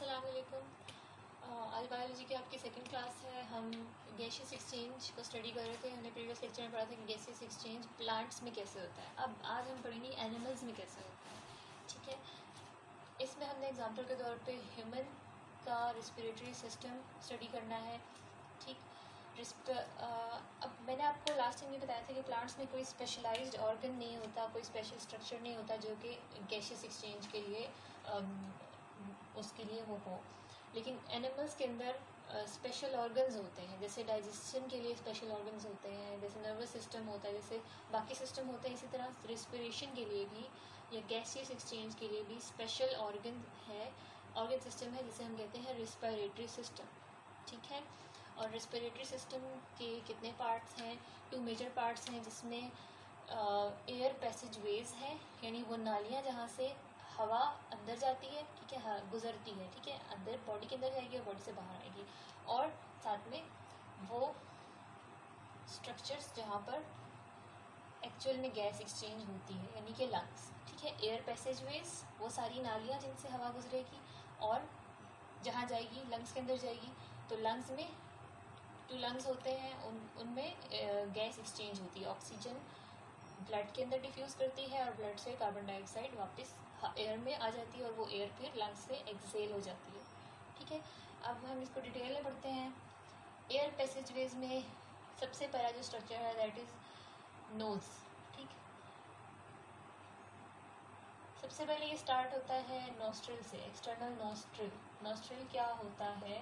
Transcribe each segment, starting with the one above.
अस्सलाम वालेकुम। आज बायोलॉजी की आपकी सेकंड क्लास है। हम गैसियस एक्सचेंज को स्टडी कर रहे थे। हमने प्रीवियस लेक्चर में पढ़ा था कि गैसियस एक्सचेंज प्लांट्स में कैसे होता है। अब आज हम पढ़ेंगे एनिमल्स में कैसे होता है। ठीक है, इसमें हमने एग्जाम्पल के तौर पे ह्यूमन का रेस्पिरेटरी सिस्टम स्टडी करना है। ठीक, अब मैंने आपको लास्ट टाइम ये बताया था कि प्लांट्स में कोई स्पेशलाइज्ड ऑर्गन नहीं होता, कोई स्पेशल स्ट्रक्चर नहीं होता जो कि गैसियस एक्सचेंज के लिए उसके लिए वो हो। लेकिन एनिमल्स के अंदर स्पेशल ऑर्गन्स होते हैं, जैसे डाइजेशन के लिए स्पेशल ऑर्गन्स होते हैं, जैसे नर्वस सिस्टम होता है, जैसे बाकी सिस्टम होते हैं। इसी तरह रिस्पिरेशन के लिए भी या गैसियस एक्सचेंज के लिए भी स्पेशल ऑर्गन सिस्टम है जिसे हम कहते हैं रिस्पिरेटरी सिस्टम। ठीक है, और रिस्पिरेटरी सिस्टम के कितने पार्ट्स हैं? 2 मेजर पार्ट्स हैं, जिसमें एयर पैसेज वेज हैं, यानी वो नालियाँ जहाँ से हवा अंदर जाती है, ठीक है, गुजरती है, ठीक है, अंदर बॉडी के अंदर जाएगी और बॉडी से बाहर आएगी। और साथ में वो स्ट्रक्चर्स जहाँ पर एक्चुअल में गैस एक्सचेंज होती है, यानी कि लंग्स। ठीक है, एयर पैसेज वेज वो सारी नालियाँ जिनसे हवा गुजरेगी और जहाँ जाएगी लंग्स के अंदर जाएगी। तो लंग्स में 2 लंग्स होते हैं, उनमें गैस एक्सचेंज होती है। ऑक्सीजन ब्लड के अंदर डिफ्यूज़ करती है और ब्लड से कार्बन डाइऑक्साइड वापस एयर में आ जाती है और वो एयर फिर लंग्स से एक्सहेल हो जाती है। ठीक है, अब हम इसको डिटेल में पढ़ते हैं। एयर पैसेजवेज में सबसे पहला जो स्ट्रक्चर है दैट इज़ नोज़। ठीक, सबसे पहले ये स्टार्ट होता है नॉस्ट्रिल से, एक्सटर्नल नॉस्ट्रिल। नॉस्ट्रिल क्या होता है?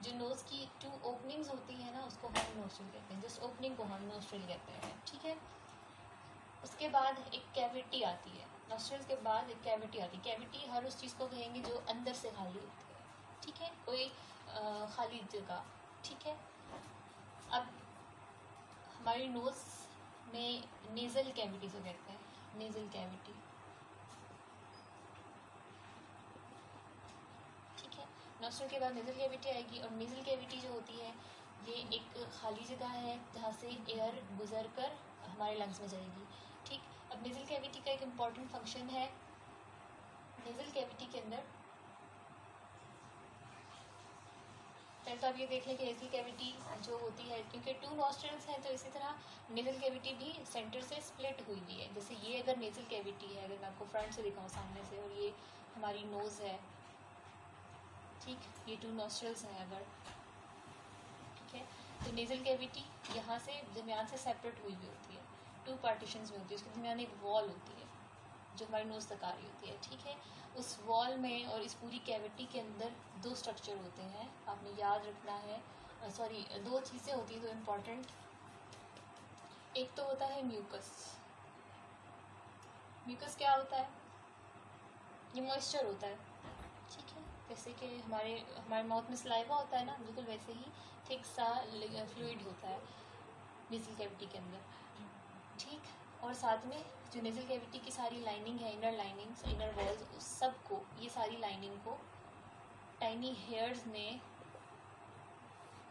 जो नोज़ की 2 ओपनिंग्स होती है ना, उसको हम नोस्ट्रिल कहते हैं, जिस ओपनिंग को हम नोस्ट्रिल कहते हैं। ठीक है, उसके बाद एक कैविटी आती है। नोस्ट्रिल्स के बाद एक कैविटी आती है। कैविटी हर उस चीज़ को कहेंगे जो अंदर से खाली होती है। ठीक है, कोई खाली जगह। ठीक है, अब हमारी नोज़ में नेज़ल कैविटी से कहते हैं, नेज़ल कैविटी। ठीक है, नोस्ट्रिल के बाद नेज़ल कैविटी आएगी और नेज़ल कैविटी जो होती है ये एक खाली जगह है जहाँ से एयर गुजर कर हमारे लंग्स में जाएगी। ठीक, अब नेज़ल कैविटी का एक इम्पॉर्टेंट फंक्शन है। नेज़ल कैविटी के अंदर पहले तो आप ये देख लें कि नेज़ल कैविटी जो होती है, क्योंकि 2 नॉस्ट्रिल्स हैं तो इसी तरह नेज़ल कैविटी भी सेंटर से स्प्लिट हुई हुई है। जैसे ये अगर नेज़ल कैविटी है, अगर मैं आपको फ्रंट से दिखाऊँ सामने से, और ये हमारी नोज़ है। ठीक, ये 2 नॉस्ट्रिल्स हैं अगर, ठीक है, तो नेज़ल कैविटी यहाँ से दरमियान से सेपरेट हुई होती है, 2 पार्टीशंस में होती है। उसके दरमियान एक वॉल होती है जो हमारी नोज़ तक आ रही होती है। ठीक है, उस वॉल में और इस पूरी कैविटी के अंदर 2 स्ट्रक्चर होते हैं, आपने याद रखना है। 2 चीज़ें होती हैं 2 इम्पॉर्टेंट। एक तो होता है म्यूकस। म्यूकस क्या होता है? ये मॉइस्चर होता है। ठीक है, जैसे कि हमारे माउथ में सलाइवा होता है ना, बिल्कुल वैसे ही थिक सा फ्लूइड होता है नेज़ल कैविटी के अंदर। ठीक, और साथ में जो नेज़ल कैविटी की सारी लाइनिंग है, इनर लाइनिंग्स, इनर वॉल्स, उस सब को, ये सारी लाइनिंग को टाइनी हेयर्स ने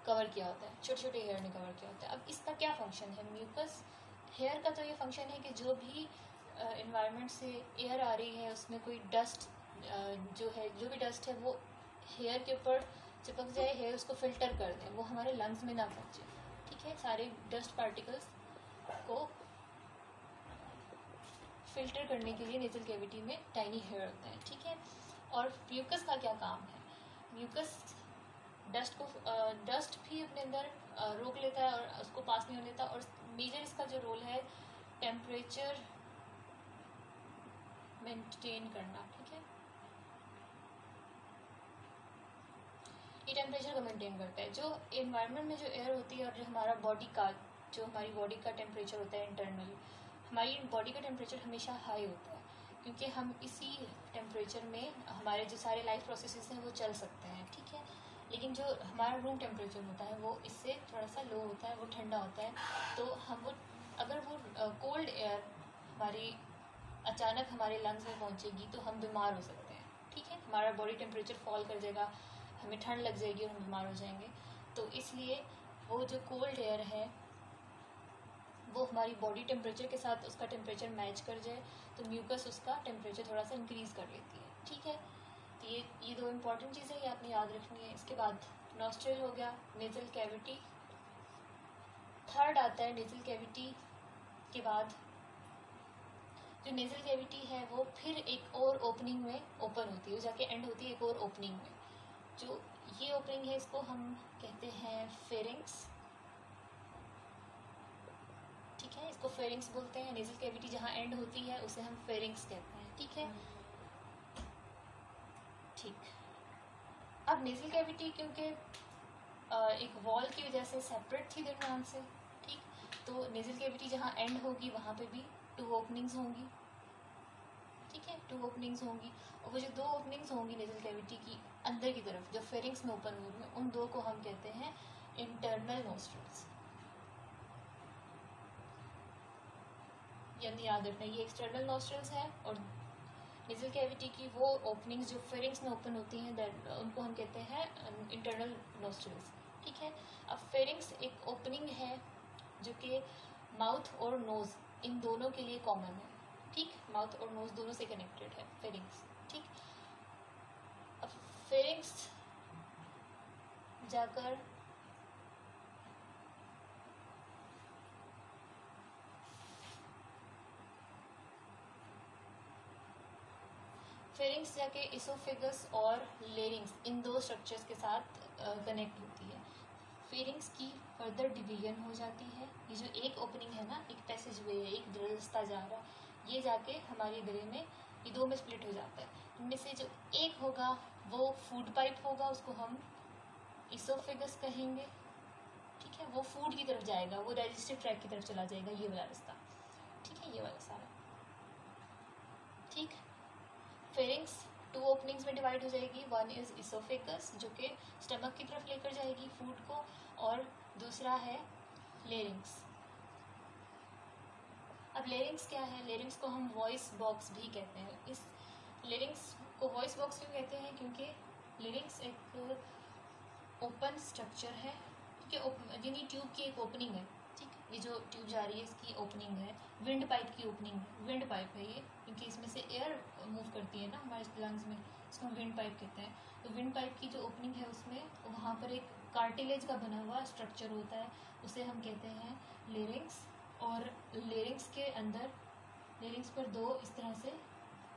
कवर किया होता है, छोटे छोटे हेयर ने कवर किया होता है। अब इसका क्या फंक्शन है? म्यूकस हेयर का तो ये फंक्शन है कि जो भी इन्वायरमेंट से एयर आ रही है उसमें कोई डस्ट जो भी डस्ट है वो हेयर के ऊपर चिपक जाए, हेयर उसको फिल्टर कर दें, वो हमारे लंग्स में ना पहुँचे। ठीक है, सारे डस्ट पार्टिकल्स को फिल्टर करने के लिए नेज़ल कैविटी में टाइनी हेयर होते हैं। ठीक है, और म्यूकस का क्या काम है? म्यूकस डस्ट भी अपने अंदर रोक लेता है और उसको पास नहीं होने देता, और मेजर इसका जो रोल है टेम्परेचर मेंटेन करना। ठीक है, ये टेम्परेचर को मेंटेन करता है। जो एनवायरनमेंट में जो एयर होती है और जो हमारी बॉडी का टेम्परेचर होता है इंटरनल, हमारी बॉडी का टेम्परेचर हमेशा हाई होता है, क्योंकि हम इसी टेम्परेचर में हमारे जो सारे लाइफ प्रोसेसेस हैं वो चल सकते हैं। ठीक है, लेकिन जो हमारा रूम टेम्परेचर होता है वो इससे थोड़ा सा लो होता है, वो ठंडा होता है। तो अगर वो कोल्ड एयर हमारी अचानक हमारे लंग्स में पहुंचेगी तो हम बीमार हो सकते हैं। ठीक है, हमारा बॉडी टेम्परेचर फॉल कर जाएगा, हमें ठंड लग जाएगी और हम बीमार हो जाएंगे। तो इसलिए वो जो कोल्ड एयर है वो हमारी बॉडी टेम्परेचर के साथ उसका टेम्परेचर मैच कर जाए तो म्यूकस उसका टेम्परेचर थोड़ा सा इंक्रीज़ कर लेती है। ठीक है, तो ये दो इम्पॉर्टेंट चीज़ें ये आपने याद रखनी है। इसके बाद नॉस्ट्रल हो गया, नेज़ल कैविटी। थर्ड आता है नेज़ल कैविटी के बाद जो नेज़ल कैविटी है वो फिर एक और ओपनिंग में ओपन होती है, वो जाके एंड होती है एक और ओपनिंग में। जो ये ओपनिंग है इसको हम कहते हैं फेरिंग्स, ठीक है, इसको फेरिंग्स बोलते हैं। नेज़ल कैविटी जहाँ एंड होती है उसे हम फेरिंग्स कहते हैं, ठीक है। ठीक, अब नेज़ल कैविटी क्योंकि एक वॉल की वजह से सेपरेट थी दरम्यान से, ठीक, तो नेज़ल कैविटी जहाँ एंड होगी वहाँ पे भी 2 ओपनिंग्स होंगी, ठीक है, 2 ओपनिंग्स होंगी। और वो जो 2 ओपनिंग्स होंगी नेज़ल कैविटी की अंदर की तरफ जो फेरिंग्स में ओपन होंगे, उन 2 को हम कहते हैं इंटरनल नोस्ट्रल्स। यानी याद रखना ये एक्सटर्नल नोस्ट्रल्स है और नेज़ल कैविटी की वो ओपनिंग्स जो फेरिंग्स में ओपन होती हैं उनको हम कहते हैं इंटरनल नोस्ट्रल्स, ठीक है। अब फेरिंग्स एक ओपनिंग है जो कि माउथ और नोज़ इन दोनों के लिए कॉमन है, ठीक, माउथ और नोज़ दोनों से कनेक्टेड है फेरिंग्स, ठीक। अब फेरिंग्स जाकर फेरिंग्स जाके इसोफेगस और लेरिंग्स इन 2 स्ट्रक्चर्स के साथ कनेक्ट होती है। फेरिंग्स की फर्दर डिवीजन हो जाती है। ये जो एक ओपनिंग है ना, एक पैसेज वे है, एक रास्ता जा रहा है, ये जाके हमारे गले में ये 2 में स्प्लिट हो जाता है। इनमें से जो एक होगा वो फूड पाइप होगा, उसको हम इसोफेगस कहेंगे, ठीक है। वो फूड की तरफ जाएगा, वो डाइजेस्टिव ट्रैक की तरफ चला जाएगा, ये वाला रास्ता, ठीक है, ये वाला सारा, ठीक। फेरिंग्स 2 ओपनिंग्स में डिवाइड हो जाएगी। वन इज इसोफेगस जो कि स्टमक की तरफ लेकर जाएगी फूड को, और दूसरा है लेरिंग्स। अब लेरिंग्स क्या है? लेरिंग्स को हम वॉइस बॉक्स भी कहते हैं। इस लेरिंग्स को वॉइस बॉक्स क्यों कहते हैं? क्योंकि लेरिंग्स एक ओपन स्ट्रक्चर है, ठीक है, यानी ट्यूब की एक ओपनिंग है, ठीक। ये जो ट्यूब जा रही है इसकी ओपनिंग है, विंड पाइप की ओपनिंग है, विंड पाइप है ये, क्योंकि इसमें से एयर मूव करती है ना हमारे लंग्स में, इसको हम विंड पाइप कहते हैं। तो विंड पाइप की जो ओपनिंग है उसमें वहाँ पर एक कार्टिलेज का बना हुआ स्ट्रक्चर होता है, उसे हम कहते हैं लेरिंग्स। और लेरिंग्स के अंदर, लेरिंग्स पर 2 इस तरह से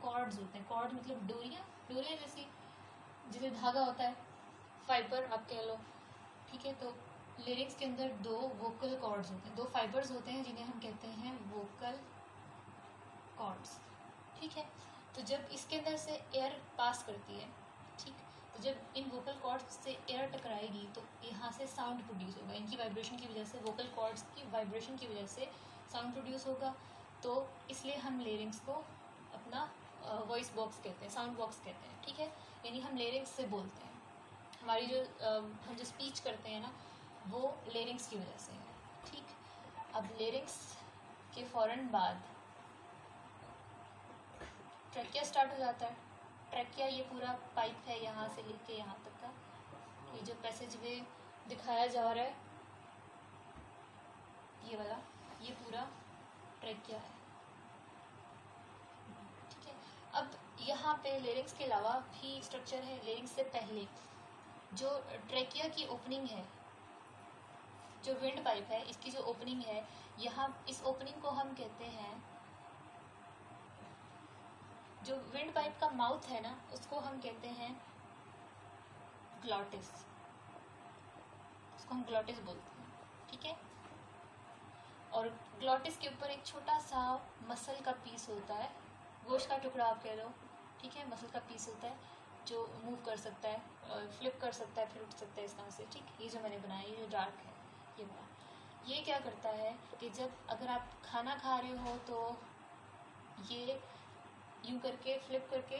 कॉर्ड्स होते हैं। कॉर्ड मतलब डोरियाँ, डोरियाँ जैसे धागा होता है, फाइबर आप कह लो, ठीक है। तो लेरिंग्स के अंदर 2 वोकल कॉर्ड्स होते हैं, 2 फाइबर्स होते हैं जिन्हें हम कहते हैं वोकल कॉर्ड्स, ठीक है। तो जब इसके अंदर से एयर पास करती है, ठीक, तो जब इन वोकल कॉर्ड्स से एयर टकराएगी तो यहाँ से साउंड प्रोड्यूस होगा, इनकी वाइब्रेशन की वजह से, वोकल कॉर्ड्स की वाइब्रेशन की वजह से साउंड प्रोड्यूस होगा। तो इसलिए हम लेरिंग्स को अपना वॉइस बॉक्स कहते हैं, साउंड बॉक्स कहते हैं, ठीक है। यानी हम लेरिंग्स से बोलते हैं, हमारी जो हम जो स्पीच करते हैं ना वो लेरिंग्स की वजह से है, ठीक। अब लेरिंग्स के फ़ौरन बाद ट्रैकिया स्टार्ट हो जाता है। ट्रैकिया ये पूरा पाइप है यहाँ से लेके यहाँ तक का, ये जो पैसेज वे दिखाया जा रहा है ये वाला, ये पूरा ट्रैकिया है, ठीक है। अब यहाँ पे लेरिंग्स के अलावा भी स्ट्रक्चर है। लेरिंग्स से पहले जो ट्रैकिया की ओपनिंग है, जो विंड पाइप है, इसकी जो ओपनिंग है, यहाँ इस ओपनिंग को हम कहते हैं, जो विंड पाइप का माउथ है ना उसको हम कहते हैं ग्लॉटिस, उसको हम ग्लॉटिस बोलते हैं, ठीक है। और ग्लॉटिस के ऊपर एक छोटा सा मसल का पीस होता है, गोश्त का टुकड़ा आप कह लो, ठीक है, मसल का पीस होता है जो मूव कर सकता है, फ्लिप कर सकता है, फिर उठ सकता है इस तरह से, ठीक। ये जो मैंने बनाया, ये जो डार्क है ये वाला, ये क्या करता है कि जब अगर आप खाना खा रहे हो तो ये यूँ करके फ्लिप करके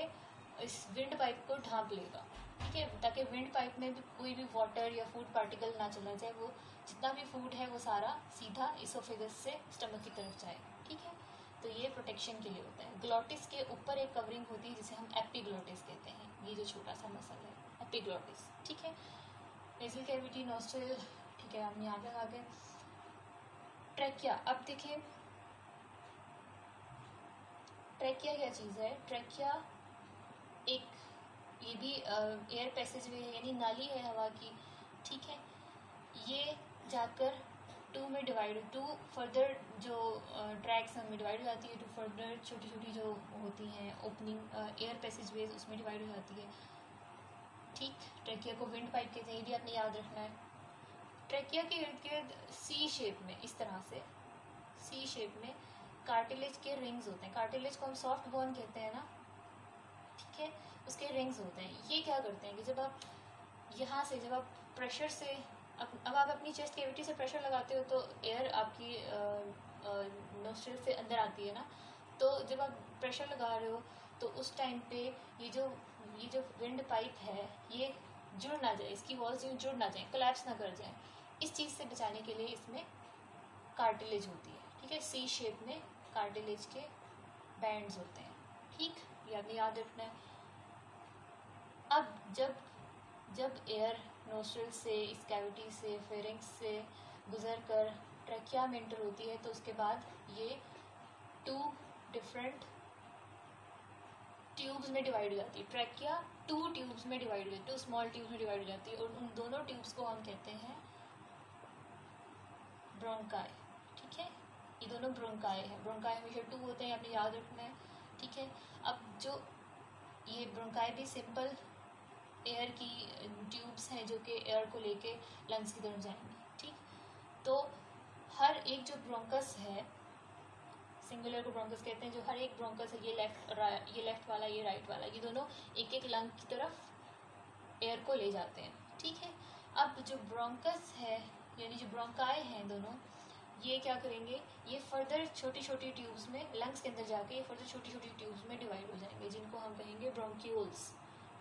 इस विंड पाइप को ढांप लेगा, ठीक है, ताकि विंड पाइप में भी कोई भी वाटर या फूड पार्टिकल ना चला जाए, वो जितना भी फूड है वो सारा सीधा इसोफेगस से स्टमक की तरफ जाएगा, ठीक है। तो ये प्रोटेक्शन के लिए होता है। ग्लॉटिस के ऊपर एक कवरिंग होती है जिसे हम एपिग्लॉटिस कहते हैं, ये जो छोटा सा मसल है एपिग्लॉटिस, ठीक है। नेज़ल कैविटी, नॉस्ट्रल, ठीक है, हम यहाँ तक आ गए। ट्रैकिया, अब देखिए ट्रैकिया क्या चीज़ है। ट्रैकिया एक, ये भी एयर पैसेज वे है, यानी नाली है हवा की, ठीक है। ये जाकर टू में डिवाइड, टू फर्दर जो ट्रैक्स में डिवाइड हो जाती है, टू फर्दर छोटी छोटी जो होती हैं ओपनिंग एयर पैसेज वेज, उसमें डिवाइड हो जाती है, ठीक। ट्रैकिया को विंड पाइप कहते हैं, ये भी आपने याद रखना है। ट्रैकिया के इर्द गिर्द सी शेप में, इस तरह से सी शेप में कार्टिलेज के रिंग्स होते हैं। कार्टिलेज को हम सॉफ्ट बोन कहते हैं ना, ठीक है, उसके रिंग्स होते हैं। ये क्या करते हैं कि जब आप यहाँ से, जब आप प्रेशर से, अब आप अपनी चेस्ट कैविटी से प्रेशर लगाते हो तो एयर आपकी नोस्ट्रिल से अंदर आती है ना, तो जब आप प्रेशर लगा रहे हो तो उस टाइम पे ये जो विंड पाइप है ये जुड़ ना जाए, इसकी वॉल्स यूँ जुड़ ना जाए, कोलैप्स ना कर जाए, इस चीज़ से बचाने के लिए इसमें कार्टिलेज होती है, ठीक है। सी शेप में कार्टिलेज के बैंड्स होते हैं, ठीक, ये आपने याद रखना है। अब जब एयर नोस्ट्रिल से, इस कैविटी से, फेरिंक्स से गुजर कर ट्रैकिया में एंटर होती है, तो उसके बाद ये टू डिफरेंट ट्यूब्स में डिवाइड हो जाती है। ट्रैकिया टू ट्यूब्स में डिवाइड हो जाती है, टू स्मॉल ट्यूब्स में डिवाइड हो जाती है, और उन दोनों ट्यूब्स को हम कहते हैं ब्रोंकाई, ठीक है। ये दोनों ब्रोंकाई है। ब्रोंकाई हमेशा टू होते हैं, आपने याद रखना है, ठीक है। अब जो ये ब्रोंकाई भी सिंपल एयर की ट्यूब्स हैं जो कि एयर को लेके लंग्स की तरफ जाएंगे, ठीक। तो हर एक जो ब्रोंकस है, सिंगुलर को ब्रोंकस कहते हैं, जो हर एक ब्रोंकस है, ये लेफ्ट वाला, ये राइट वाला, ये दोनों एक एक लंग की तरफ एयर को ले जाते हैं, ठीक है। अब जो ब्रोंकस है, यानी जो ब्रोंकाई हैं दोनों, ये क्या करेंगे, ये फर्दर छोटी छोटी ट्यूब्स में, लंग्स के अंदर जाके ये फर्दर छोटी छोटी ट्यूब्स में डिवाइड हो जाएंगे, जिनको हम कहेंगे ब्रोंक्यूल्स,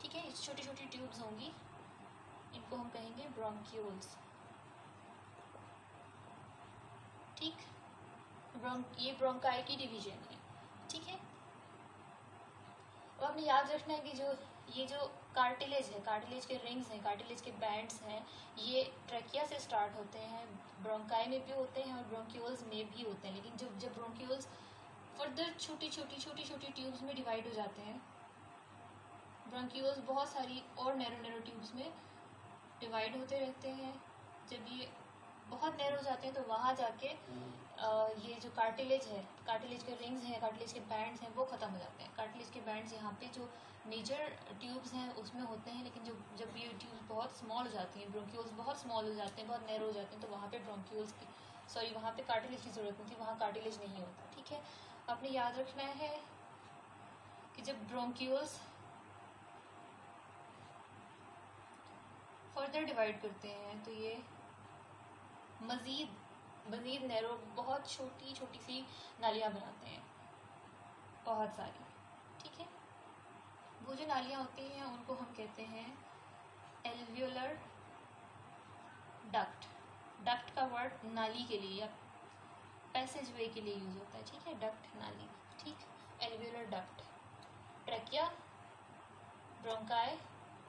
ठीक है। छोटी छोटी ट्यूब्स होंगी, इनको हम कहेंगे ब्रोंक्यूल्स, ठीक। ये ब्रोंकाई की डिवीजन है, ठीक है। अब आपने याद रखना है कि ये जो कार्टिलेज है, कार्टिलेज के रिंग्स हैं, कार्टिलेज के बैंड्स हैं, ये ट्रैकिया से स्टार्ट होते हैं, ब्रोंकाई में भी होते हैं और ब्रोंक्यूल्स में भी होते हैं, लेकिन जब ब्रोंक्यूल्स फर्दर छोटी छोटी ट्यूब्स में डिवाइड हो जाते हैं, ब्रोंक्यूल्स बहुत सारी और नैरो ट्यूब्स में डिवाइड होते रहते हैं। जब ये बहुत नैरो हो जाते हैं तो वहाँ जाके ये जो कार्टिलेज है, कार्टिलेज के रिंग्स हैं, कार्टिलेज के बैंड्स हैं, वो ख़त्म हो जाते हैं। कार्टिलेज के बैंड्स यहाँ पे जो मेजर ट्यूब्स हैं उसमें होते हैं, लेकिन जब ये ट्यूब्स बहुत स्मॉल हो जाती हैं, ब्रोंक्यूल्स बहुत स्मॉल हो जाते हैं, बहुत नैरो हो जाते हैं, तो वहाँ पे वहाँ पे कार्टिलेज की ज़रूरत होती है, वहाँ कार्टिलेज नहीं होता, ठीक है। आपने याद रखना है कि जब ब्रोंक्यूल्स फर्दर डिवाइड करते हैं तो ये मज़ीद नैरो, बहुत छोटी छोटी सी नालियाँ बनाते हैं, बहुत सारी, ठीक है। वो जो नालियाँ होती हैं उनको हम कहते हैं एल्वियोलर डक्ट। डक्ट का वर्ड नाली के लिए या पैसेज वे के लिए यूज़ होता है, ठीक है, डक्ट नाली, ठीक। Alveolar duct, trachea, bronchi,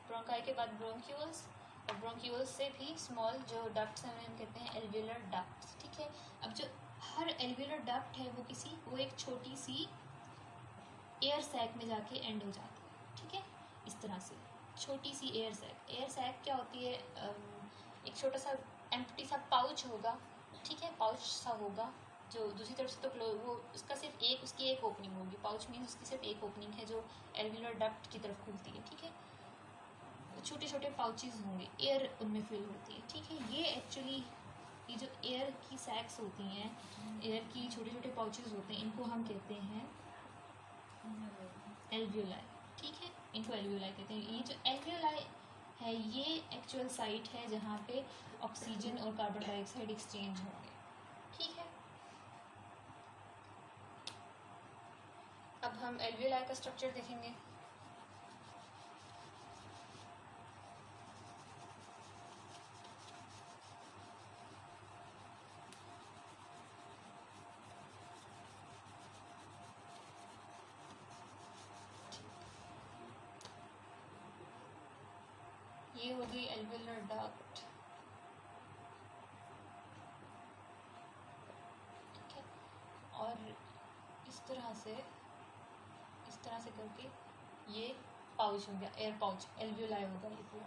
bronchi के बाद ब्रोंक्यूल्स, और ब्रोंक्यूल्स से भी स्मॉल जो डक्ट्स हैं उन्हें हम कहते हैं एल्वियोलर डक्ट्स, ठीक है। अब जो हर एल्वियोलर डक्ट है वो एक छोटी सी एयर सैक में जाके एंड हो जाती है, ठीक है, इस तरह से छोटी सी एयर सैक। एयर सैक क्या होती है, एक छोटा सा एम्प्टी सा पाउच होगा, ठीक है, पाउच सा होगा जो दूसरी तरफ से तो वो उसका सिर्फ उसकी एक ओपनिंग होगी, पाउच मीन्स उसकी सिर्फ एक ओपनिंग है जो एल्वियोलर डक्ट की तरफ खुलती है, ठीक है। छोटे छोटे पाउचेस होंगे, एयर उनमें फिल होती है, ठीक है। ये एक्चुअली ये जो एयर की सैक्स होती हैं, एयर की छोटे छोटे पाउचेस होते हैं, इनको हम कहते हैं एल्वियोलाई, ठीक है, इनको एल्वियोलाई कहते हैं। ये जो एल्वियोलाई है ये एक्चुअल साइट है जहाँ पे ऑक्सीजन और कार्बन डाइऑक्साइड एक्सचेंज होंगे, ठीक है। अब हम एल्वियोलाई का स्ट्रक्चर देखेंगे। ये हो गई एल्वियोलर डक्ट, ठीक है। और इस तरह से करके ये पाउच हो गया, एयर पाउच, एल्वियोलाई होगा ये पूरा।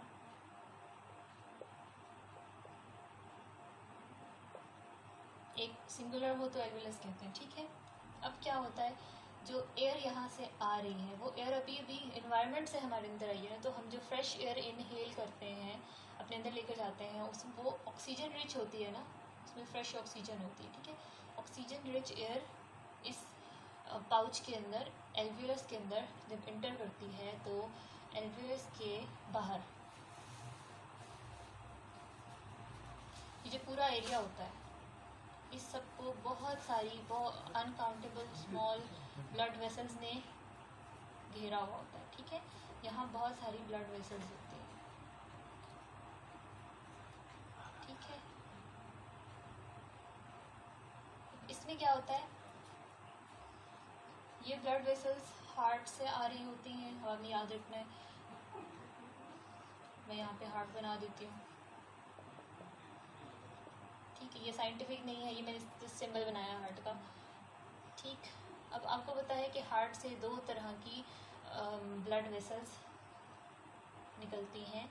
एक सिंगुलर हो तो एल्वियोलस कहते हैं, ठीक है। अब क्या होता है, जो एयर यहाँ से आ रही है वो एयर अभी अभी इन्वायरमेंट से हमारे अंदर आई है, तो हम जो फ्रेश एयर इनहेल करते हैं, अपने अंदर लेकर जाते हैं, उस वो ऑक्सीजन रिच होती है ना, उसमें फ्रेश ऑक्सीजन होती है, ठीक है। ऑक्सीजन रिच एयर इस पाउच के अंदर, एल्वियोलस के अंदर जब इंटर करती है तो एल्वियोलस के बाहर ये जो पूरा एरिया होता है, इस सबको बहुत सारी अनकाउंटेबल स्मॉल ब्लड वेसल्स ने घेरा हुआ होता है, ठीक है। यहाँ बहुत सारी ब्लड वेसल्स होती हैं, ठीक है। इसमें क्या होता है, ये ब्लड वेसल्स हार्ट से आ रही होती हैं, हमें याद रखना है। मैं यहाँ पे हार्ट बना देती हूँ, ठीक है। ये साइंटिफिक नहीं है, ये मैंने सिंबल बनाया हार्ट का, ठीक। अब आपको पता है कि हार्ट से दो तरह की ब्लड वेसल्स निकलती हैं।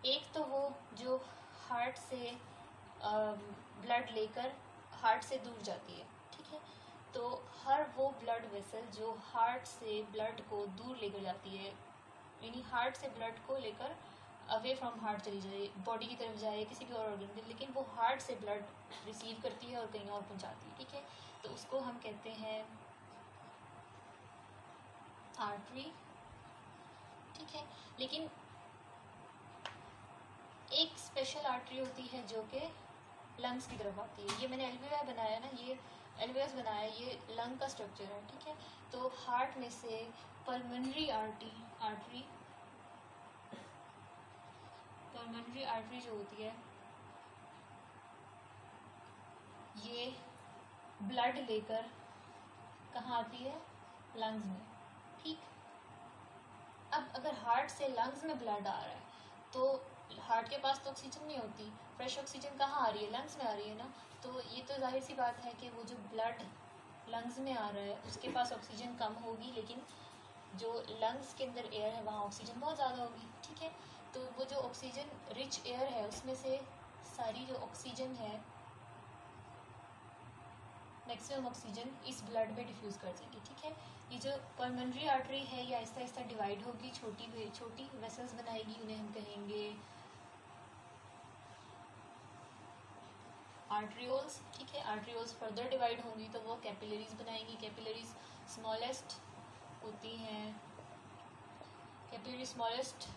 एक तो वो जो हार्ट से ब्लड लेकर हार्ट से दूर जाती है, ठीक है। तो हर वो ब्लड वेसल जो हार्ट से ब्लड को दूर लेकर जाती है, यानी हार्ट से ब्लड को लेकर अवे फ्रॉम हार्ट चली जाए, बॉडी की तरफ जाए, किसी भी और ऑर्गन की, लेकिन वो हार्ट से ब्लड रिसीव करती है और कहीं और पहुंचाती है, ठीक है। तो उसको हम कहते हैं आर्टरी, ठीक है। लेकिन एक स्पेशल आर्टरी होती है जो कि लंग्स की तरफ आती है। ये मैंने एल्वियोलाई बनाया ना, ये एल्वियोस बनाया, ये लंग का स्ट्रक्चर है, ठीक है। तो हार्ट में से पल्मोनरी आर्टरी जो होती है, ये ब्लड लेकर कहाँ आती है, लंग्स में, ठीक। अब अगर हार्ट से लंग्स में ब्लड आ रहा है तो हार्ट के पास तो ऑक्सीजन नहीं होती, फ्रेश ऑक्सीजन कहाँ आ रही है, लंग्स में आ रही है ना। तो ये तो जाहिर सी बात है कि वो जो ब्लड लंग्स में आ रहा है उसके पास ऑक्सीजन कम होगी, लेकिन जो लंग्स के अंदर एयर है वहाँ ऑक्सीजन बहुत ज़्यादा होगी, ठीक है। तो वो जो ऑक्सीजन रिच एयर है उसमें से सारी जो ऑक्सीजन है, मैक्सिमम ऑक्सीजन इस ब्लड में डिफ्यूज़ कर देगी, ठीक है। ये जो पल्मोनरी आर्टरी है ये आहिस्ता आहिस्ता डिवाइड होगी, छोटी वेसल्स बनाएगी, उन्हें हम कहेंगे आर्ट्रियोल्स, ठीक है। आर्ट्रियोल्स फर्दर डिवाइड होंगी तो वो कैपिलरीज बनाएंगी। कैपिलरीज स्मॉलेस्ट होती हैं, कैपिलरी स्मॉलेस्ट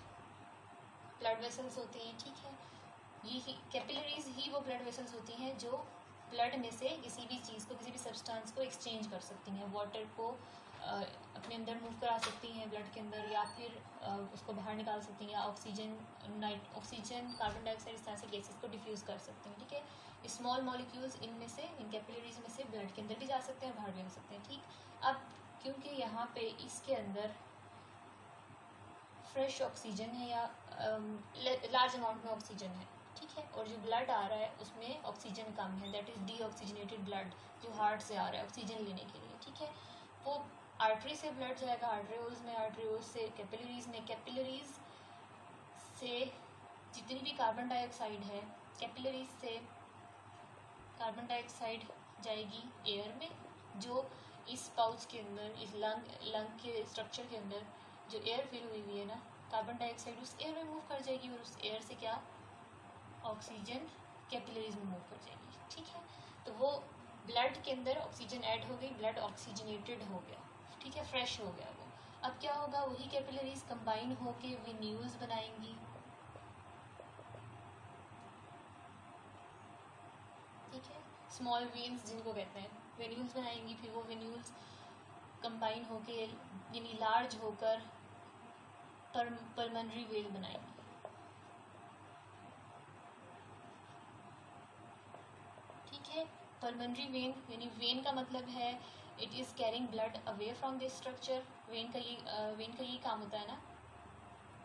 ब्लड वेसल्स होती हैं, ठीक है। ये कैपिलरीज ही वो ब्लड वेसल्स होती हैं जो ब्लड में से किसी भी चीज़ को, किसी भी सब्सटेंस को एक्सचेंज कर सकती हैं, वाटर को अपने अंदर मूव करा सकती हैं ब्लड के अंदर, या फिर उसको बाहर निकाल सकती हैं, या ऑक्सीजन, कार्बन डाइऑक्साइड, इस तरह से गैसेस को डिफ्यूज़ कर सकती हैं, ठीक है। स्मॉल मॉलिक्यूल्स इनमें से, इन कैपिलरीज में से ब्लड के अंदर भी जा सकते हैं, बाहर भी आ सकते हैं, ठीक। अब क्योंकि यहाँ पे इसके अंदर फ्रेश ऑक्सीजन है या लार्ज अमाउंट में ऑक्सीजन है, ठीक है, और जो ब्लड आ रहा है उसमें ऑक्सीजन कम है, दैट इज़ डीऑक्सीजनेटेड ब्लड, जो हार्ट से आ रहा है ऑक्सीजन लेने के लिए, ठीक है। वो आर्टरी से ब्लड जाएगा आर्टरियोल्स में, आर्टरियोल्स से कैपिलरीज में, कैपिलरीज से जितनी भी कार्बन डाइऑक्साइड है, कैपिलरीज से कार्बन डाइऑक्साइड जाएगी एयर में, जो इस पाउच के अंदर, इस लंग के स्ट्रक्चर के अंदर जो एयर फिल हुई है ना, कार्बन डाइऑक्साइड उस एयर में मूव कर जाएगी, और उस एयर से क्या, ऑक्सीजन कैपिलरीज में मूव कर जाएगी, ठीक है। तो वो ब्लड के अंदर ऑक्सीजन ऐड हो गई, ब्लड ऑक्सीजनेटेड हो गया, ठीक है, फ्रेश हो गया वो। अब क्या होगा, वही कैपिलरीज कंबाइन होके वेन्यूल्स बनाएंगी, ठीक है, स्मॉल वेन्स जिनको कहते हैं, वेन्यूल्स बनाएंगी, फिर वो वेन्यूल्स कंबाइन होके यानी लार्ज होकर पल्मोनरी वेन बनाएंगी, ठीक है। पल्मोनरी वेन यानी वेन का मतलब है it is carrying blood away from this structure. When का ये काम होता है ना,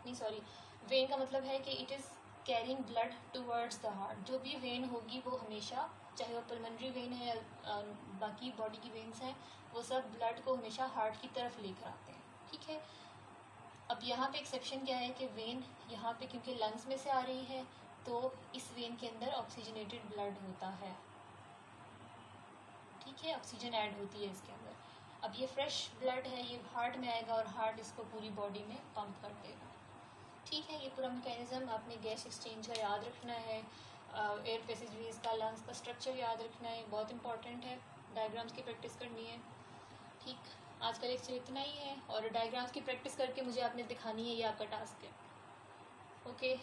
नहीं सॉरी, वेन का मतलब है कि it is carrying blood towards the heart. जो भी वेन होगी वो हमेशा, चाहे वो पल्मोनरी वेन है या बाकी बॉडी की वेन्स हैं, वो सब ब्लड को हमेशा हार्ट की तरफ लेकर आते हैं, ठीक है। अब यहाँ पे एक्सेप्शन क्या है कि वेन यहाँ पे क्योंकि लंग्स में से आ रही है तो इस वेन के अंदर ऑक्सीजनेटेड ब्लड होता है, ठीक है, ऑक्सीजन ऐड होती है इसके अंदर। अब ये फ्रेश ब्लड है, ये हार्ट में आएगा और हार्ट इसको पूरी बॉडी में पंप कर देगा, ठीक है। ये पूरा मैकेनिज्म आपने गैस एक्सचेंज का याद रखना है, एयर पैसेजवेज का, लंग्स का स्ट्रक्चर याद रखना है, बहुत इंपॉर्टेंट है। डायग्राम्स की प्रैक्टिस करनी है, ठीक। आज का लेक्चर इतना ही है और डायग्राम्स की प्रैक्टिस करके मुझे आपने दिखानी है, ये आपका टास्क है, ओके।